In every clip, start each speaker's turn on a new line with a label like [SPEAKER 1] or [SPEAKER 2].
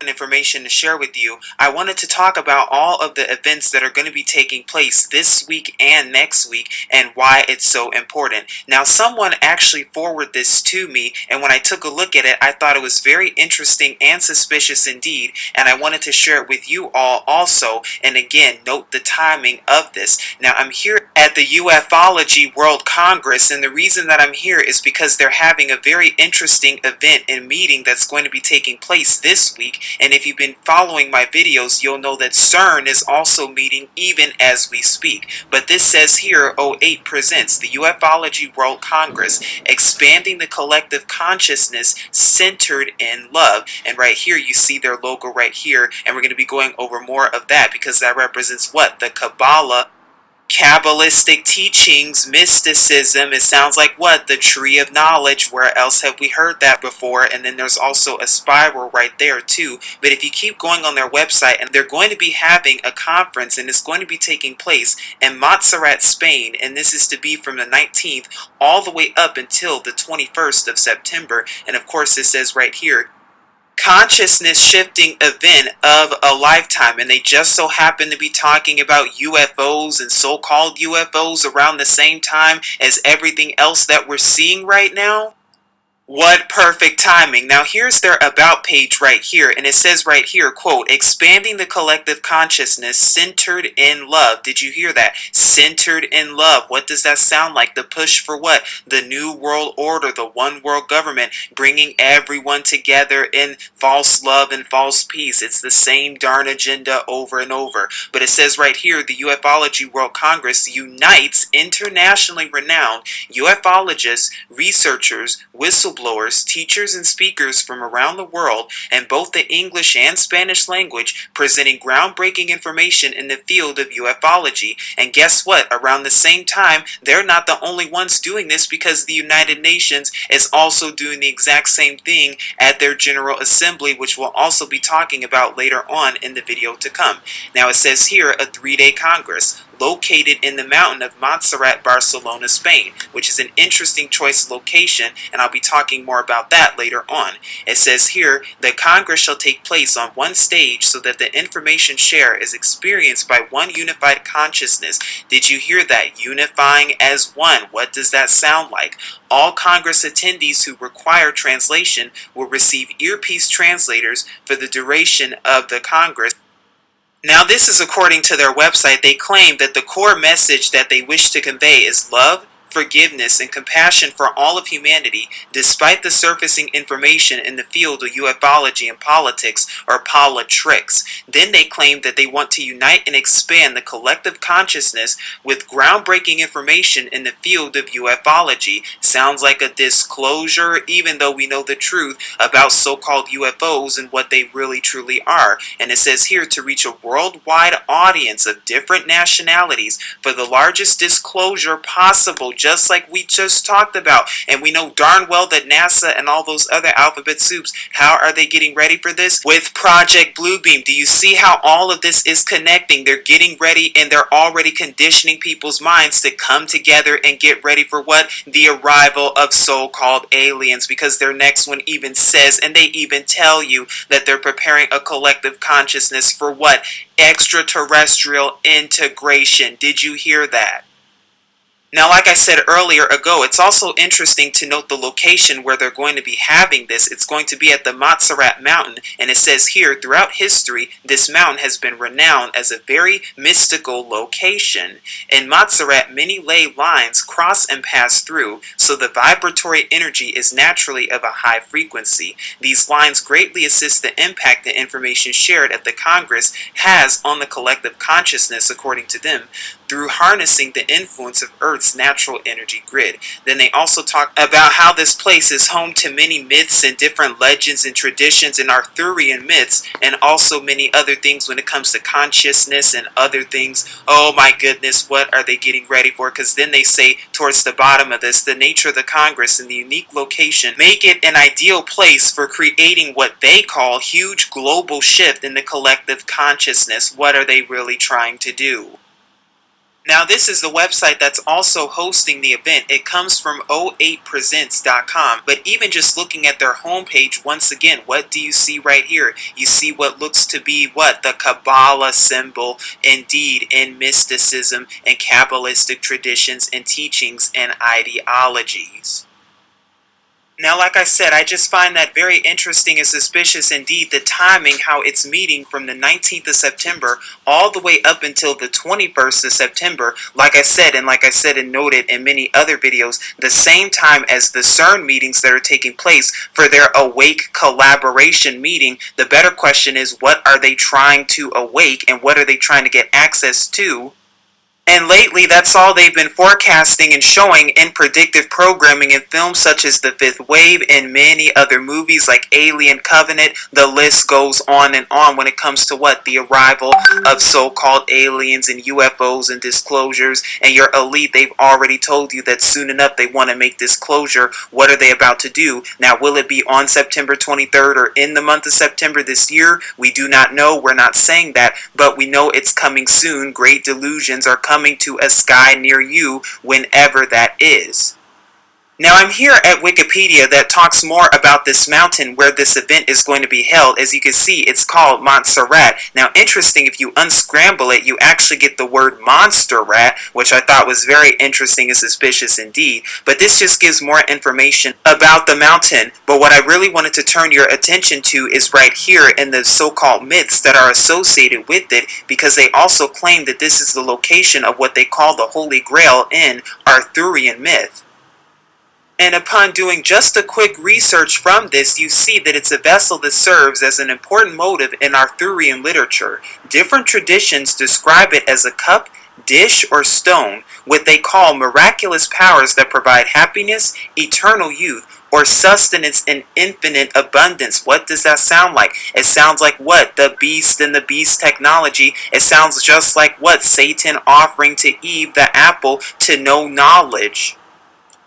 [SPEAKER 1] Information to share with you. I wanted to talk about all of the events that are going to be taking place this week and next week and why it's so important. Now, someone actually forwarded this to me, and when I took a look at it, I thought it was very interesting and suspicious indeed, and I wanted to share it with you all also. And again, note the timing of this. Now, I'm here at the UFO'S World Congress, and the reason that I'm here is because they're having a very interesting event and meeting that's going to be taking place this week. And if you've been following my videos, you'll know that CERN is also meeting even as we speak. But this says here, '08 presents the UFO'S World Congress, expanding the collective consciousness centered in love. And right here, you see their logo right here. And we're going to be going over more of that because that represents what? The Kabbalah. Kabbalistic teachings, mysticism. It sounds like what? The tree of knowledge. Where else have we heard that before? And then there's also a spiral right there too. But if you keep going on their website, and they're going to be having a conference, and it's going to be taking place in Montserrat, Spain, and this is to be from the 19th all the way up until the 21st of September. And of course, it says right here, consciousness shifting event of a lifetime, and they just so happen to be talking about UFOs and so-called UFOs around the same time as everything else that we're seeing right now. What perfect timing. Now here's their about page right here, and it says right here, quote, expanding the collective consciousness centered in love. Did you hear that? Centered in love. What does that sound like? The push for what? The new world order, the one world government, bringing everyone together in false love and false peace. It's the same darn agenda over and over. But it says right here, the UFO'S World Congress unites internationally renowned ufologists, researchers, whistleblowers, teachers, and speakers from around the world in both the English and Spanish language, presenting groundbreaking information in the field of ufology. And guess what? Around the same time, they're not the only ones doing this, because the United Nations is also doing the exact same thing at their General Assembly, which we'll also be talking about later on in the video to come. Now it says here, a 3-day Congress located in the mountain of Montserrat, Barcelona, Spain, which is an interesting choice of location, and I'll be talking more about that later on. It says here, the Congress shall take place on one stage so that the information share is experienced by one unified consciousness. Did you hear that? Unifying as one. What does that sound like? All Congress attendees who require translation will receive earpiece translators for the duration of the Congress. Now, this is according to their website. They claim that the core message that they wish to convey is love, forgiveness, and compassion for all of humanity, despite the surfacing information in the field of ufology and politics, or politricks. Then they claim that they want to unite and expand the collective consciousness with groundbreaking information in the field of ufology. Sounds like a disclosure, even though we know the truth about so-called UFOs and what they really truly are. And it says here, to reach a worldwide audience of different nationalities for the largest disclosure possible, just like we just talked about. And we know darn well that NASA and all those other alphabet soups, how are they getting ready for this? With Project Bluebeam. Do you see how all of this is connecting? They're getting ready, and they're already conditioning people's minds to come together and get ready for what? The arrival of so-called aliens, because their next one even says, and they even tell you, that they're preparing a collective consciousness for what? Extraterrestrial integration. Did you hear that? Now, like I said earlier ago, it's also interesting to note the location where they're going to be having this. It's going to be at the Montserrat Mountain, and it says here, throughout history, this mountain has been renowned as a very mystical location. In Montserrat, many ley lines cross and pass through, so the vibratory energy is naturally of a high frequency. These lines greatly assist the impact the information shared at the Congress has on the collective consciousness, according to them, through harnessing the influence of Earth's natural energy grid. Then they also talk about how this place is home to many myths and different legends and traditions and Arthurian myths, and also many other things when it comes to consciousness and other things. Oh my goodness, what are they getting ready for? Because then they say towards the bottom of this, the nature of the Congress and the unique location make it an ideal place for creating what they call huge global shift in the collective consciousness. What are they really trying to do? Now, this is the website that's also hosting the event. It comes from 08presents.com. But even just looking at their homepage, once again, what do you see right here? You see what looks to be what? The Kabbalah symbol, indeed, in mysticism and Kabbalistic traditions and teachings and ideologies. Now, like I said, I just find that very interesting and suspicious indeed, the timing, how it's meeting from the 19th of September all the way up until the 21st of September. Like I said and noted in many other videos, the same time as the CERN meetings that are taking place for their Awake collaboration meeting. The better question is, what are they trying to awake and what are they trying to get access to? And lately, that's all they've been forecasting and showing in predictive programming in films such as The Fifth Wave and many other movies like Alien Covenant. The list goes on and on when it comes to what? The arrival of so-called aliens and UFOs and disclosures. And your elite, they've already told you that soon enough they want to make disclosure. What are they about to do? Now, will it be on September 23rd or in the month of September this year? We do not know. We're not saying that, but we know it's coming soon. Great delusions are coming to a sky near you whenever that is. Now, I'm here at Wikipedia that talks more about this mountain where this event is going to be held. As you can see, it's called Montserrat. Now, interesting, if you unscramble it, you actually get the word monster rat, which I thought was very interesting and suspicious indeed. But this just gives more information about the mountain. But what I really wanted to turn your attention to is right here in the so-called myths that are associated with it, because they also claim that this is the location of what they call the Holy Grail in Arthurian myth. And upon doing just a quick research from this, you see that it's a vessel that serves as an important motive in Arthurian literature. Different traditions describe it as a cup, dish, or stone, what they call miraculous powers that provide happiness, eternal youth, or sustenance in infinite abundance. What does that sound like? It sounds like what? The beast and the beast technology. It sounds just like what? Satan offering to Eve the apple to know knowledge.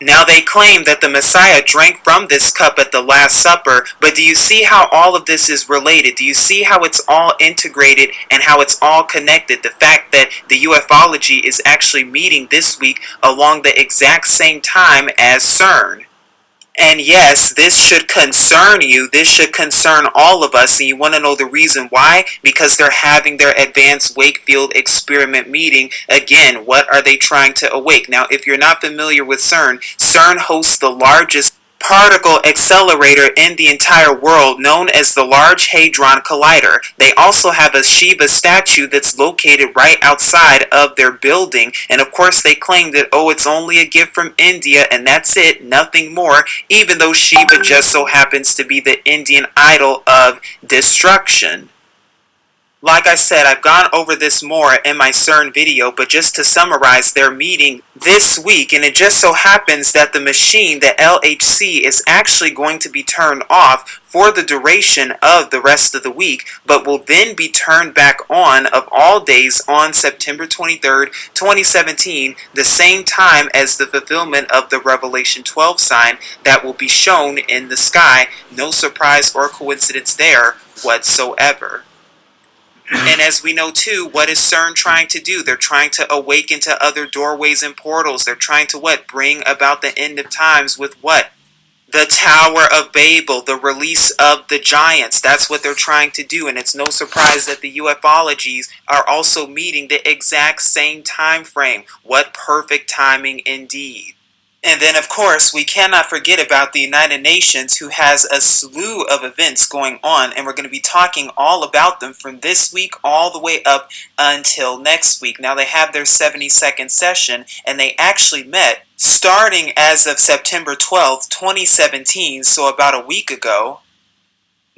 [SPEAKER 1] Now they claim that the Messiah drank from this cup at the Last Supper, but do you see how all of this is related? Do you see how it's all integrated and how it's all connected? The fact that the ufology is actually meeting this week along the exact same time as CERN. And yes, this should concern you. This should concern all of us. And you want to know the reason why? Because they're having their advanced Wakefield experiment meeting. Again, what are they trying to awake? Now, if you're not familiar with CERN, CERN hosts the largest particle accelerator in the entire world, known as the Large Hadron Collider. They also have a Shiva statue that's located right outside of their building, and of course they claim that, oh, it's only a gift from India and that's it, nothing more, even though Shiva just so happens to be the Indian idol of destruction. Like I said, I've gone over this more in my CERN video, but just to summarize, they're meeting this week, and it just so happens that the machine, the LHC, is actually going to be turned off for the duration of the rest of the week, but will then be turned back on of all days on September 23rd, 2017, the same time as the fulfillment of the Revelation 12 sign that will be shown in the sky. No surprise or coincidence there whatsoever. And as we know too, what is CERN trying to do? They're trying to awaken to other doorways and portals. They're trying to what? Bring about the end of times with what? The Tower of Babel, the release of the giants. That's what they're trying to do. And it's no surprise that the ufologies are also meeting the exact same time frame. What perfect timing indeed. And then, of course, we cannot forget about the United Nations, who has a slew of events going on, and we're going to be talking all about them from this week all the way up until next week. Now, they have their 72nd session, and they actually met starting as of September 12th, 2017, so about a week ago.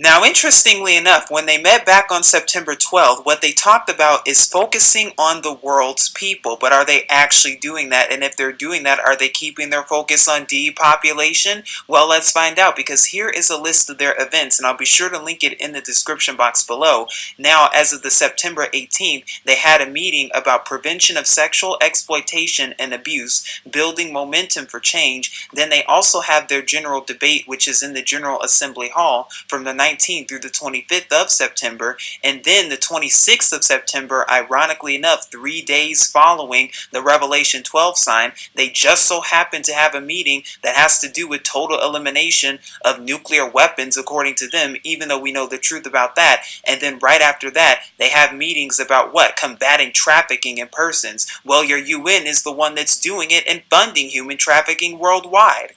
[SPEAKER 1] Now, interestingly enough, when they met back on September 12th, what they talked about is focusing on the world's people. But are they actually doing that? And if they're doing that, are they keeping their focus on depopulation? Well, let's find out, because here is a list of their events, and I'll be sure to link it in the description box below. Now, as of the September 18th, they had a meeting about prevention of sexual exploitation and abuse, building momentum for change. Then they also have their general debate, which is in the General Assembly Hall from the 19th through the 25th of September, and then the 26th of September, ironically enough, 3 days following the Revelation 12 sign, they just so happen to have a meeting that has to do with total elimination of nuclear weapons, according to them, even though we know the truth about that. And then right after that, they have meetings about what? Combating trafficking in persons. Well, your UN is the one that's doing it and funding human trafficking worldwide.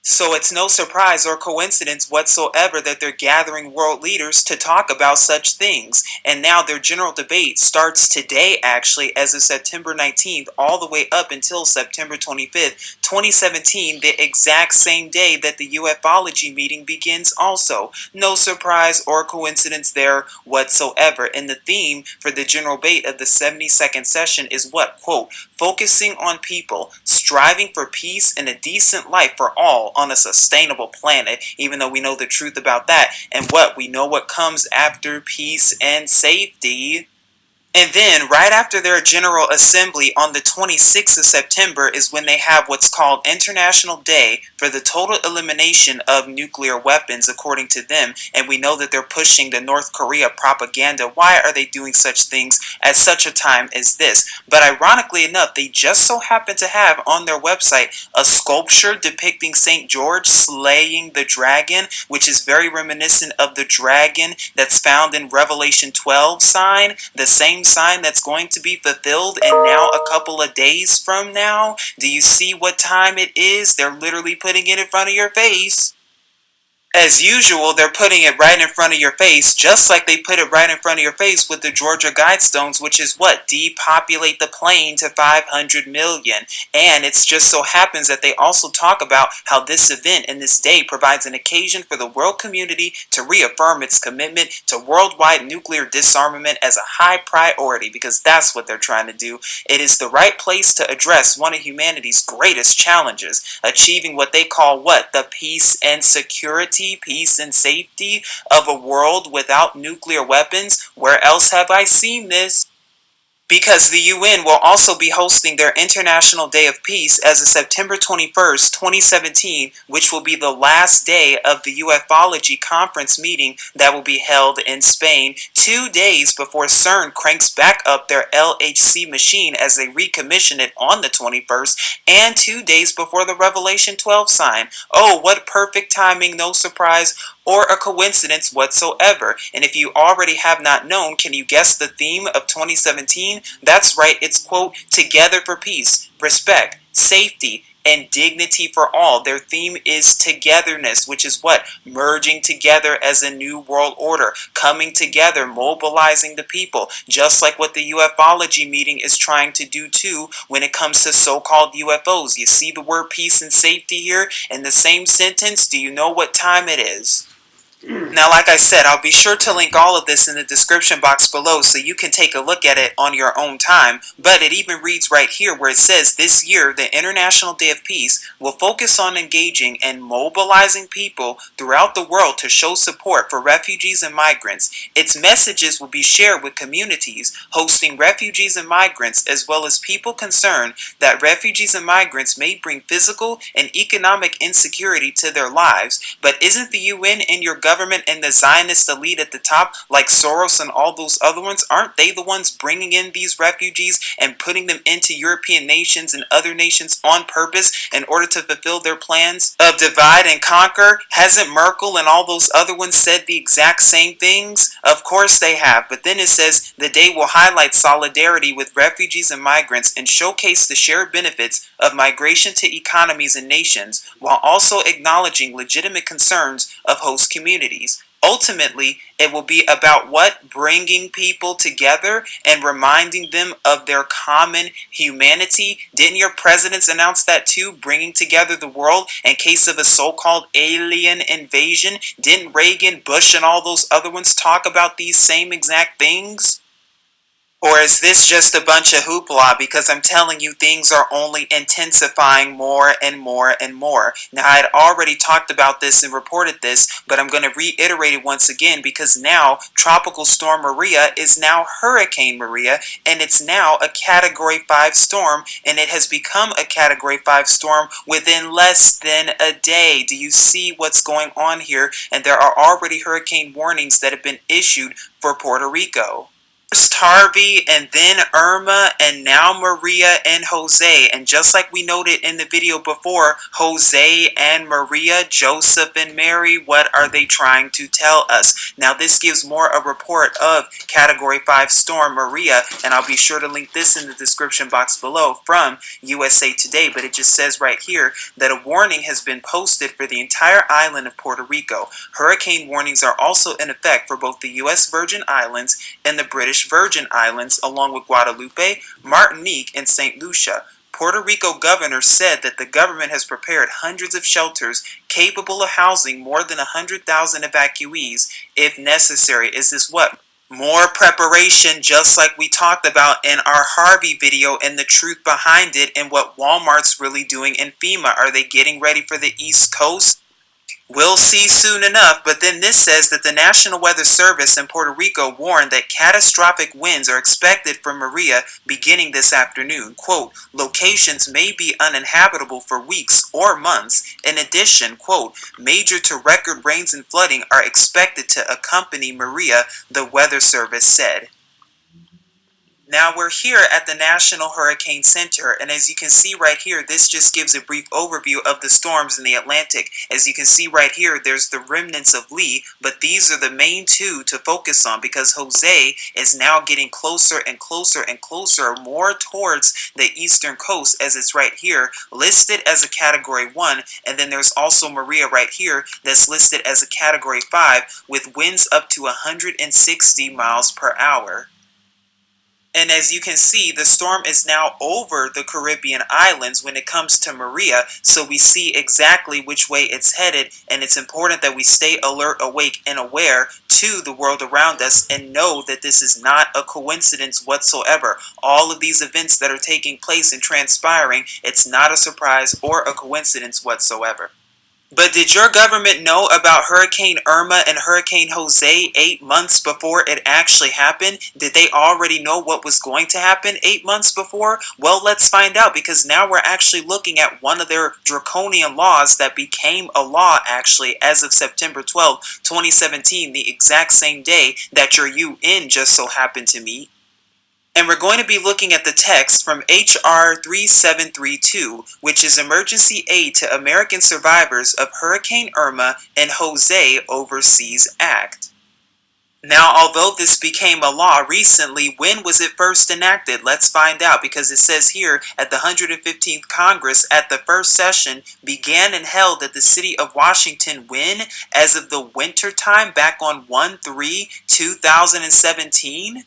[SPEAKER 1] So it's no surprise or coincidence whatsoever that they're gathering world leaders to talk about such things. And now their general debate starts today, actually, as of September 19th, all the way up until September 25th, 2017, the exact same day that the UFO'Logy meeting begins also. No surprise or coincidence there whatsoever. And the theme for the general debate of the 72nd session is what? Quote, focusing on people, striving for peace and a decent life for all on a sustainable planet, even though we know the truth about that. And what? We know what comes after peace and safety. And then, right after their General Assembly on the 26th of September is when they have what's called International Day for the total elimination of nuclear weapons, according to them. And we know that they're pushing the North Korea propaganda. Why are they doing such things at such a time as this? But ironically enough, they just so happen to have on their website a sculpture depicting St. George slaying the dragon, which is very reminiscent of the dragon that's found in Revelation 12 sign, the same sign that's going to be fulfilled and now a couple of days from now. Do you see what time it is? They're literally putting it in front of your face. As usual, they're putting it right in front of your face, just like they put it right in front of your face with the Georgia Guidestones, which is what? Depopulate the plane to 500 million. And it just so happens that they also talk about how this event and this day provides an occasion for the world community to reaffirm its commitment to worldwide nuclear disarmament as a high priority, because that's what they're trying to do. It is the right place to address one of humanity's greatest challenges, achieving what they call what? The peace and security, peace and safety of a world without nuclear weapons. Where else have I seen this? Because the UN will also be hosting their International Day of Peace as of September 21st, 2017, which will be the last day of the UFO'Logy conference meeting that will be held in Spain, 2 days before CERN cranks back up their LHC machine as they recommission it on the 21st, and 2 days before the Revelation 12 sign. Oh, what perfect timing, no surprise or a coincidence whatsoever. And if you already have not known, can you guess the theme of 2017? That's right, it's quote, together for peace, respect, safety, and dignity for all. Their theme is togetherness, which is what? Merging together as a new world order, coming together, mobilizing the people, just like what the UFO'Logy meeting is trying to do too when it comes to so-called UFOs. You see the word peace and safety here in the same sentence? Do you know what time it is? Now, like I said, I'll be sure to link all of this in the description box below so you can take a look at it on your own time, but it even reads right here where it says this year the International Day of Peace will focus on engaging and mobilizing people throughout the world to show support for refugees and migrants. Its messages will be shared with communities hosting refugees and migrants, as well as people concerned that refugees and migrants may bring physical and economic insecurity to their lives. But isn't the UN and your government and the Zionist elite at the top, like Soros and all those other ones, aren't they the ones bringing in these refugees and putting them into European nations and other nations on purpose in order to fulfill their plans of divide and conquer? Hasn't Merkel and all those other ones said the exact same things? Of course they have, but then it says the day will highlight solidarity with refugees and migrants and showcase the shared benefits of migration to economies and nations, while also acknowledging legitimate concerns of host communities. Ultimately, it will be about what? Bringing people together and reminding them of their common humanity. Didn't your presidents announce that too? Bringing together the world in case of a so-called alien invasion? Didn't Reagan, Bush, and all those other ones talk about these same exact things? Or is this just a bunch of hoopla? Because I'm telling you, things are only intensifying more and more and more. Now, I had already talked about this and reported this, but I'm going to reiterate it once again because now Tropical Storm Maria is now Hurricane Maria, and it's now a Category 5 storm, and it has become a Category 5 storm within less than a day. Do you see what's going on here? And there are already hurricane warnings that have been issued for Puerto Rico. First Harvey, and then Irma, and now Maria and Jose. And just like we noted in the video before, Jose and Maria, Joseph and Mary, what are they trying to tell us? Now this gives more a report of Category 5 storm Maria, and I'll be sure to link this in the description box below from USA Today, but it just says right here that a warning has been posted for the entire island of Puerto Rico. Hurricane warnings are also in effect for both the U.S. Virgin Islands and the British Virgin Islands, along with Guadeloupe, Martinique, and St. Lucia. Puerto Rico governor said that the government has prepared hundreds of shelters capable of housing more than 100,000 evacuees if necessary. Is this what? More preparation, just like we talked about in our Harvey video, and the truth behind it, and what Walmart's really doing in FEMA. Are they getting ready for the East Coast? We'll see soon enough, but then this says that the National Weather Service in Puerto Rico warned that catastrophic winds are expected from Maria beginning this afternoon. Quote, locations may be uninhabitable for weeks or months. In addition, quote, major to record rains and flooding are expected to accompany Maria, the Weather Service said. Now we're here at the National Hurricane Center, and as you can see right here, this just gives a brief overview of the storms in the Atlantic. As you can see right here, there's the remnants of Lee, but these are the main two to focus on because Jose is now getting closer and closer and closer more towards the eastern coast, as it's right here, listed as a Category 1, and then there's also Maria right here that's listed as a Category 5 with winds up to 160 miles per hour. And as you can see, the storm is now over the Caribbean islands when it comes to Maria, so we see exactly which way it's headed, and it's important that we stay alert, awake, and aware to the world around us and know that this is not a coincidence whatsoever. All of these events that are taking place and transpiring, it's not a surprise or a coincidence whatsoever. But did your government know about Hurricane Irma and Hurricane Jose 8 months before it actually happened? Did they already know what was going to happen 8 months before? Well, let's find out, because now we're actually looking at one of their draconian laws that became a law actually as of September 12, 2017, the exact same day that your UN just so happened to meet. And we're going to be looking at the text from H.R. 3732, which is Emergency Aid to American Survivors of Hurricane Irma and Jose Overseas Act. Now, although this became a law recently, when was it first enacted? Let's find out, because it says here at the 115th Congress at the first session began and held at the city of Washington when, as of the winter time back on 1/3/2017?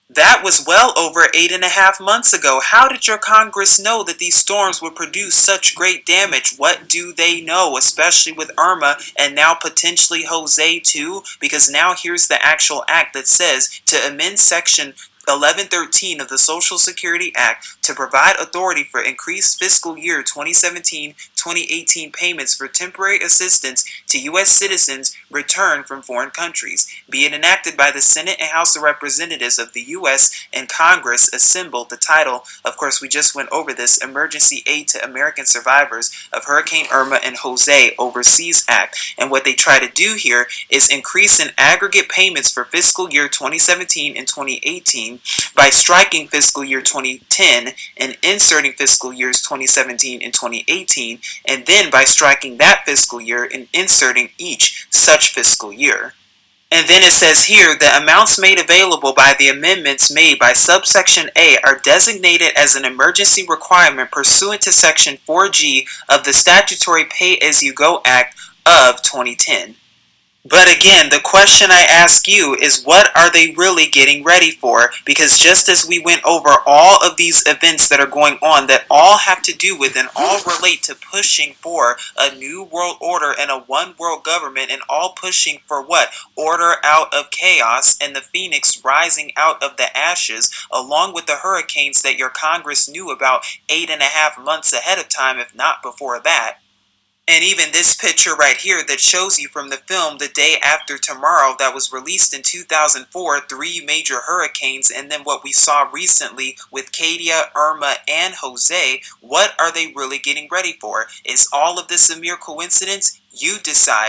[SPEAKER 1] That was well over 8.5 months ago. How did your Congress know that these storms would produce such great damage? What do they know, especially with Irma and now potentially Jose too? Because now here's the actual act that says to amend Section 1113 of the Social Security Act to provide authority for increased fiscal year 2017-2018 payments for temporary assistance to U.S. citizens returned from foreign countries, be it enacted by the Senate and House of Representatives of the U.S. and Congress assembled. The title, of course, we just went over this, Emergency Aid to American Survivors of Hurricane Irma and Jose Overseas Act. And what they try to do here is increase in aggregate payments for fiscal year 2017 and 2018 by striking fiscal year 2010 and inserting fiscal years 2017 and 2018, and then by striking that fiscal year and inserting each such fiscal year. And then it says here, the amounts made available by the amendments made by subsection A are designated as an emergency requirement pursuant to section 4G of the Statutory Pay-As-You-Go Act of 2010. But again, the question I ask you is, what are they really getting ready for? Because just as we went over all of these events that are going on that all have to do with and all relate to pushing for a new world order and a one world government, and all pushing for what? Order out of chaos and the phoenix rising out of the ashes, along with the hurricanes that your Congress knew about 8.5 months ahead of time, if not before that. And even this picture right here that shows you from the film The Day After Tomorrow that was released in 2004, three major hurricanes, and then what we saw recently with Katia, Irma, and Jose, what are they really getting ready for? Is all of this a mere coincidence? You decide.